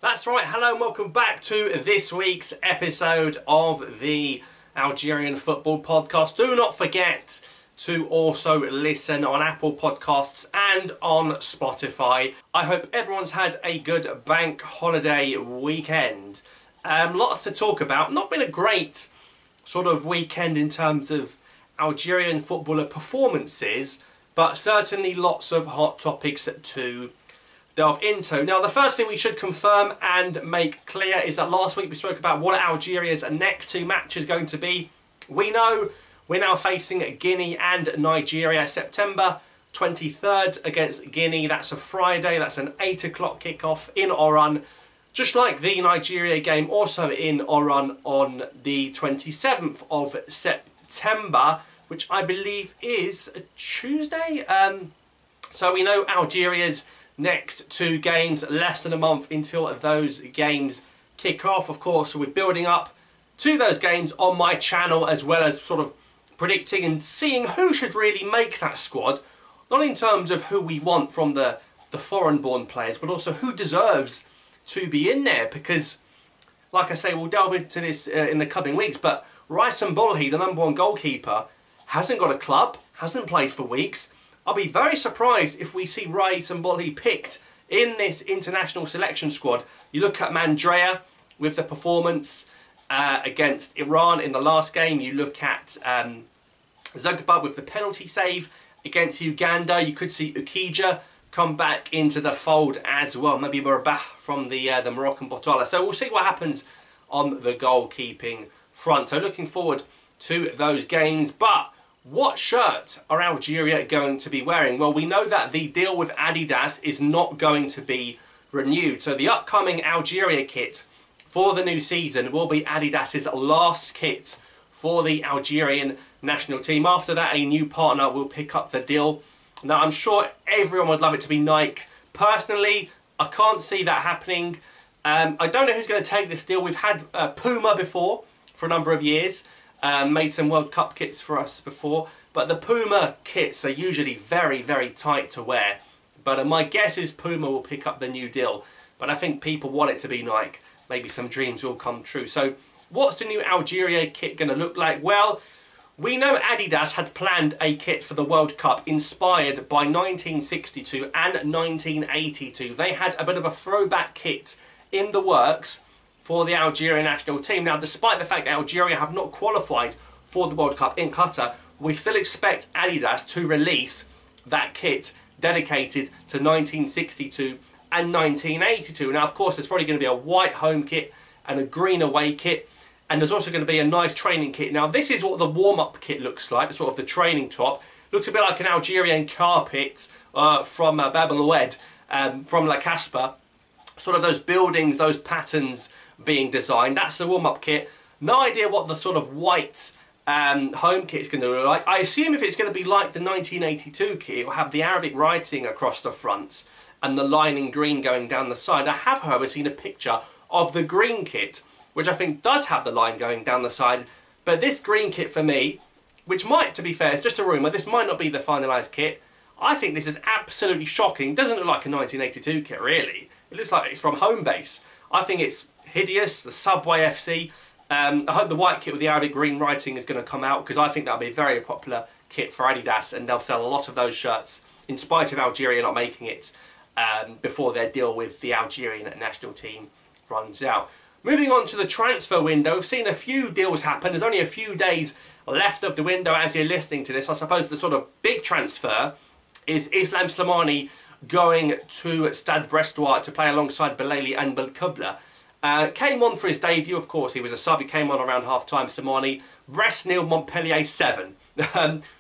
That's right, hello and welcome back to this week's episode of the Algerian Football Podcast. Do not forget to also listen on Apple Podcasts and on Spotify. I hope everyone's had a good bank holiday weekend. Lots to talk about. Not been a great sort of weekend in terms of Algerian footballer performances, but certainly lots of hot topics to delve into. Now, the first thing we should confirm and make clear is that last week we spoke about what Algeria's next two matches going to be. We know we're now facing Guinea and Nigeria. September 23rd against Guinea. That's a Friday. That's an 8 o'clock kickoff in Oran. Just like the Nigeria game, also in Oran on the 27th of September, which I believe is a Tuesday. So we know Algeria's next two games, less than a month until those games kick off. Of course, we're building up to those games on my channel, as well as sort of predicting and seeing who should really make that squad. Not in terms of who we want from the foreign-born players, but also who deserves to be in there. Because, like I say, we'll delve into this in the coming weeks, but Raissam Bolhi, the #1 goalkeeper, hasn't got a club, hasn't played for weeks. I'll be very surprised if we see Raissam Bolhi picked in this international selection squad. You look at Mandrea with the performance against Iran in the last game. You look at Zagba with the penalty save against Uganda. You could see Ukija come back into the fold as well. Maybe Marbah from the Moroccan Botola. So we'll see what happens on the goalkeeping front. So looking forward to those games. But what shirt are Algeria going to be wearing? Well, we know that the deal with Adidas is not going to be renewed. So the upcoming Algeria kit for the new season will be Adidas's last kit for the Algerian national team. After that, a new partner will pick up the deal. Now, I'm sure everyone would love it to be Nike. Personally, I can't see that happening. I don't know who's going to take this deal. We've had Puma before for a number of years. Made some World Cup kits for us before, but the Puma kits are usually very, very tight to wear. But my guess is Puma will pick up the new deal, but I think people want it to be Nike. Maybe some dreams will come true. So what's the new Algeria kit going to look like? Well, we know Adidas had planned a kit for the World Cup inspired by 1962 and 1982. They had a bit of a throwback kit in the works for the Algerian national team. Now, despite the fact that Algeria have not qualified for the World Cup in Qatar, we still expect Adidas to release that kit dedicated to 1962 and 1982. Now, of course, there's probably going to be a white home kit and a green away kit, and there's also going to be a nice training kit. Now, this is what the warm-up kit looks like, sort of the training top. Looks a bit like an Algerian carpet from Bab el-Oued, from La Casbah. Sort of those buildings, those patterns being designed. That's the warm-up kit. No idea what the sort of white home kit is going to look like. I assume if it's going to be like the 1982 kit, it will have the Arabic writing across the front and the line in green going down the side. I have, however, seen a picture of the green kit, which I think does have the line going down the side. But this green kit for me, which might, to be fair, it's just a rumour, this might not be the finalised kit. I think this is absolutely shocking. It doesn't look like a 1982 kit, really. It looks like it's from home base. I think it's hideous, the Subway FC. I hope the white kit with the Arabic green writing is going to come out, because I think that'll be a very popular kit for Adidas, and they'll sell a lot of those shirts, in spite of Algeria not making it, before their deal with the Algerian national team runs out. Moving on to the transfer window, we've seen a few deals happen. There's only a few days left of the window as you're listening to this. I suppose the sort of big transfer is Islam Slimani going to Stade Brestois to play alongside Belaili and Belkebla. Came on for his debut, of course. He was a sub. He came on around half-time, Slimani. Brest 0, Montpellier 7.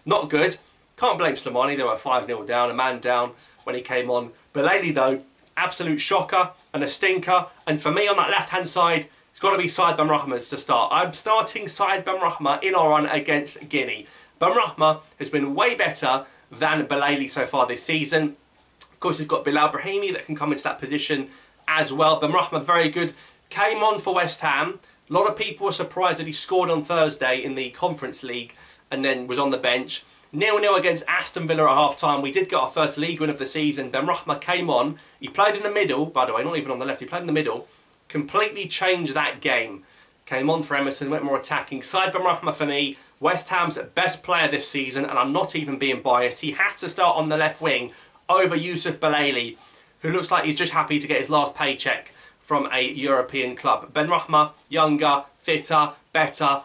Not good. Can't blame Slimani. They were 5-0 down, a man down when he came on. Belaili, though, absolute shocker and a stinker. And for me, on that left-hand side, it's got to be Said Benrahma to start. I'm starting Said Benrahma in Oran against Guinea. Benrahma has been way better than Belaili so far this season. Of course, we've got Bilal Brahimi that can come into that position as well. Benrahma, very good. Came on for West Ham. A lot of people were surprised that he scored on Thursday in the Conference League and then was on the bench. 0-0 against Aston Villa at half-time. We did get our first league win of the season. Benrahma came on. He played in the middle, by the way, not even on the left. He played in the middle. Completely changed that game. Came on for Emerson, went more attacking. Said Benrahma for me, West Ham's best player this season, and I'm not even being biased. He has to start on the left wing over Yusuf Belaili, who looks like he's just happy to get his last paycheck from a European club. Benrahma, younger, fitter, better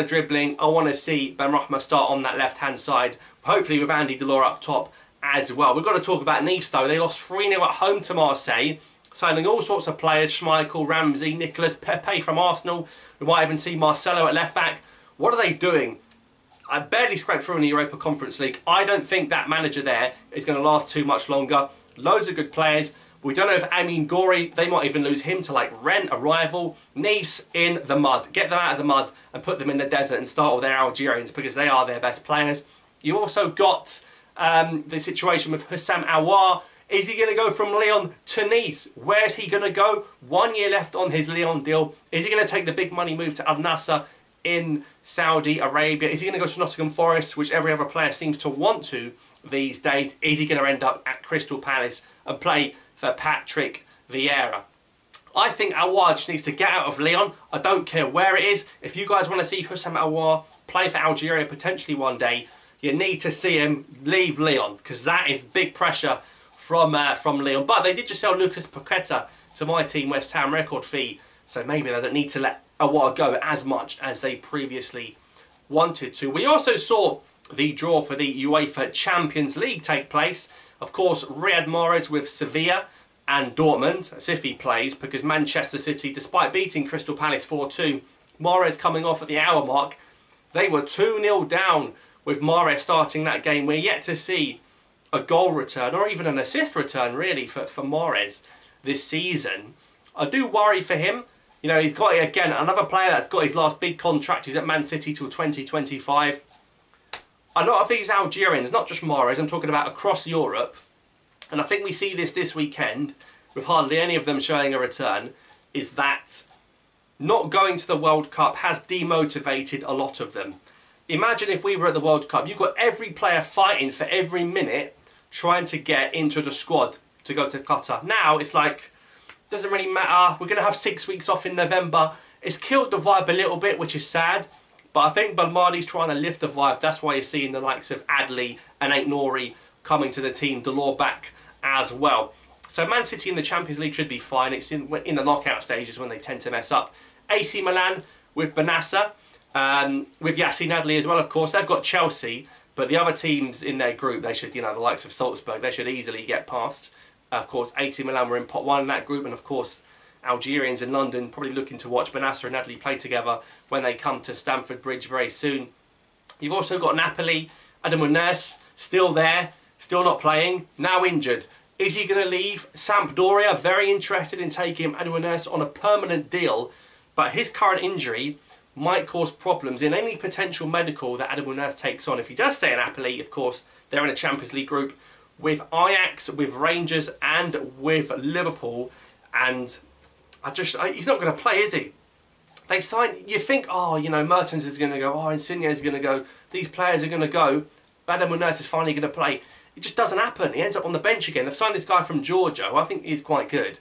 dribbling. I want to see Benrahma start on that left-hand side, hopefully with Andy Delors up top as well. We've got to talk about Nice though. They lost 3-0 at home to Marseille, signing all sorts of players, Schmeichel, Ramsey, Nicolas, Pepe from Arsenal. We might even see Marcelo at left-back. What are they doing? I barely scraped through in the Europa Conference League. I don't think that manager there is going to last too much longer. Loads of good players. We don't know if Ait-Nouri, they might even lose him to like Rennes, a rival. Nice in the mud. Get them out of the mud and put them in the desert and start with their Algerians because they are their best players. You also got the situation with Houssam Aouar. Is he going to go from Lyon to Nice? Where's he going to go? 1 year left on his Lyon deal. Is he going to take the big money move to Al Nassr in Saudi Arabia? Is he going to go to Nottingham Forest, which every other player seems to want to these days? Is he going to end up at Crystal Palace and play for Patrick Vieira? I think Aouar just needs to get out of Lyon. I don't care where it is. If you guys want to see Houssam Aouar play for Algeria potentially one day, you need to see him leave Lyon, because that is big pressure from Lyon. But they did just sell Lucas Paqueta to my team, West Ham, record fee. So maybe they don't need to let Aouar go as much as they previously wanted to. We also saw the draw for the UEFA Champions League take place. Of course, Riyad Mahrez with Sevilla and Dortmund, as if he plays, because Manchester City, despite beating Crystal Palace 4-2, Mahrez coming off at the hour mark, they were 2-0 down with Mahrez starting that game. We're yet to see a goal return or even an assist return really for Mahrez this season. I do worry for him. You know, he's got, again, another player that's got his last big contract. He's at Man City till 2025. A lot of these Algerians, not just Mahrez, I'm talking about across Europe, and I think we see this weekend with hardly any of them showing a return, is that not going to the World Cup has demotivated a lot of them. Imagine if we were at the World Cup, you've got every player fighting for every minute trying to get into the squad to go to Qatar. Now it's like, doesn't really matter, we're going to have 6 weeks off in November. It's killed the vibe a little bit, which is sad, but I think Belmadi's trying to lift the vibe. That's why you're seeing the likes of Adli and Ait-Nouri coming to the team, Delors back as well. So Man City in the Champions League should be fine. It's in the knockout stages when they tend to mess up. AC Milan with Benassa, with Yassine Adli as well, of course. They've got Chelsea, but the other teams in their group, they should, you know, the likes of Salzburg, they should easily get past. Of course, AC Milan were in pot 1 in that group, and of course, Algerians in London probably looking to watch Benassa and Adli play together when they come to Stamford Bridge very soon. You've also got Napoli, Adam Ounas, still there, still not playing, now injured. Is he going to leave? Sampdoria, very interested in taking Adam Ounas on a permanent deal, but his current injury might cause problems in any potential medical that Adam Ounas takes on. If he does stay in Napoli, of course, they're in a Champions League group with Ajax, with Rangers and with Liverpool, and he's not going to play, is he? They sign, you think, oh, you know, Mertens is going to go, oh, Insigne is going to go, these players are going to go, Adam Ounas is finally going to play. It just doesn't happen. He ends up on the bench again. They've signed this guy from Georgia, who I think is quite good,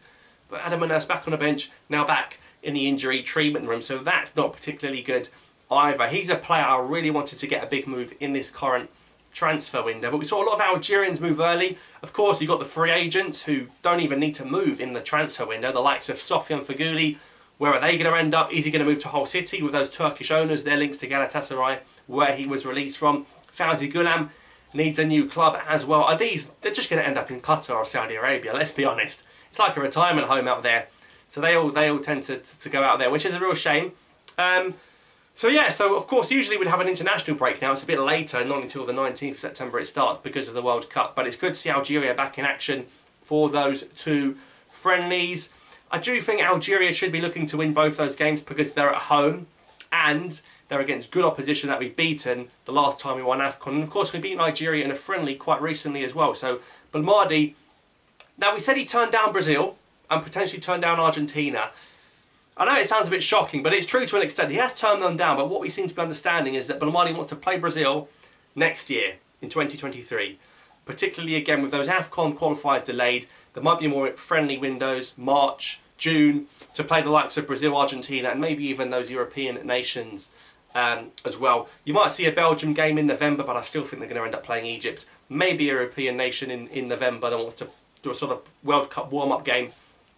but Adam Ounas back on the bench, now back in the injury treatment room, so that's not particularly good either. He's a player I really wanted to get a big move in this current transfer window, but we saw a lot of Algerians move early. Of course, you've got the free agents who don't even need to move in the transfer window, the likes of Sofian Feghouli. Where are they going to end up? Is he going to move to Hull City with those Turkish owners, their links to Galatasaray, where he was released from? Fawzi Gulam needs a new club as well. Are these, they're just going to end up in Qatar or Saudi Arabia, let's be honest. It's like a retirement home out there. So they all tend to go out there, which is a real shame. So yeah, so of course usually we'd have an international break now. It's a bit later, not until the 19th of September it starts because of the World Cup. But it's good to see Algeria back in action for those 2 friendlies. I do think Algeria should be looking to win both those games because they're at home and they're against good opposition that we've beaten the last time we won AFCON. And of course we beat Nigeria in a friendly quite recently as well. So Belmadi, now we said he turned down Brazil and potentially turned down Argentina. I know it sounds a bit shocking, but it's true to an extent. He has turned them down, but what we seem to be understanding is that Belmadi wants to play Brazil next year. in 2023. Particularly again with those AFCON qualifiers delayed, there might be more friendly windows, March, June, to play the likes of Brazil, Argentina, and maybe even those European nations as well. You might see a Belgium game in November, but I still think they're going to end up playing Egypt. Maybe a European nation in November that wants to do a sort of World Cup warm-up game.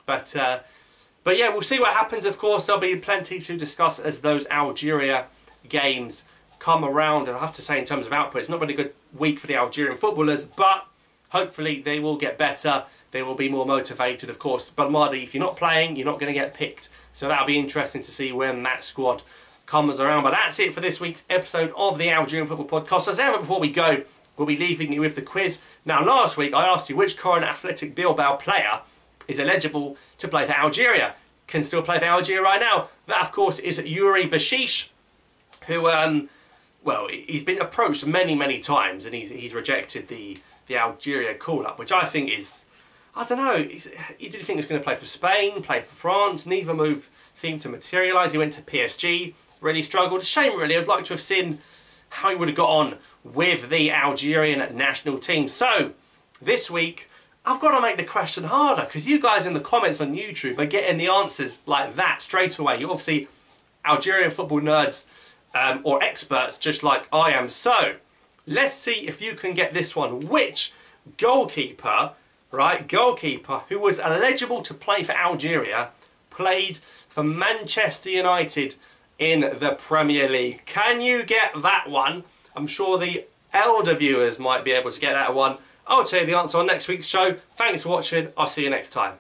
But yeah, we'll see what happens. Of course, there'll be plenty to discuss as those Algeria games come around. I have to say, in terms of output, it's not been a good week for the Algerian footballers, but hopefully they will get better. They will be more motivated, of course. But Mardi, if you're not playing, you're not going to get picked. So that'll be interesting to see when that squad comes around. But that's it for this week's episode of the Algerian Football Podcast. As ever, before we go, we'll be leaving you with the quiz. Now, last week I asked you which current Athletic Bilbao player is eligible to play for Algeria. Can still play for Algeria right now. That, of course, is Yuri Bashish, who, well, he's been approached many times, and he's rejected the Algeria call-up, which I think is, I don't know, he did think he was going to play for Spain, play for France. Neither move seemed to materialise. He went to PSG, really struggled. Shame, really. I'd like to have seen how he would have got on with the Algerian national team. So, this week, I've got to make the question harder, because you guys in the comments on YouTube are getting the answers like that straight away. You're obviously Algerian football nerds or experts, just like I am. So, let's see if you can get this one. Which goalkeeper, who was eligible to play for Algeria, played for Manchester United in the Premier League? Can you get that one? I'm sure the elder viewers might be able to get that one. I'll tell you the answer on next week's show. Thanks for watching. I'll see you next time.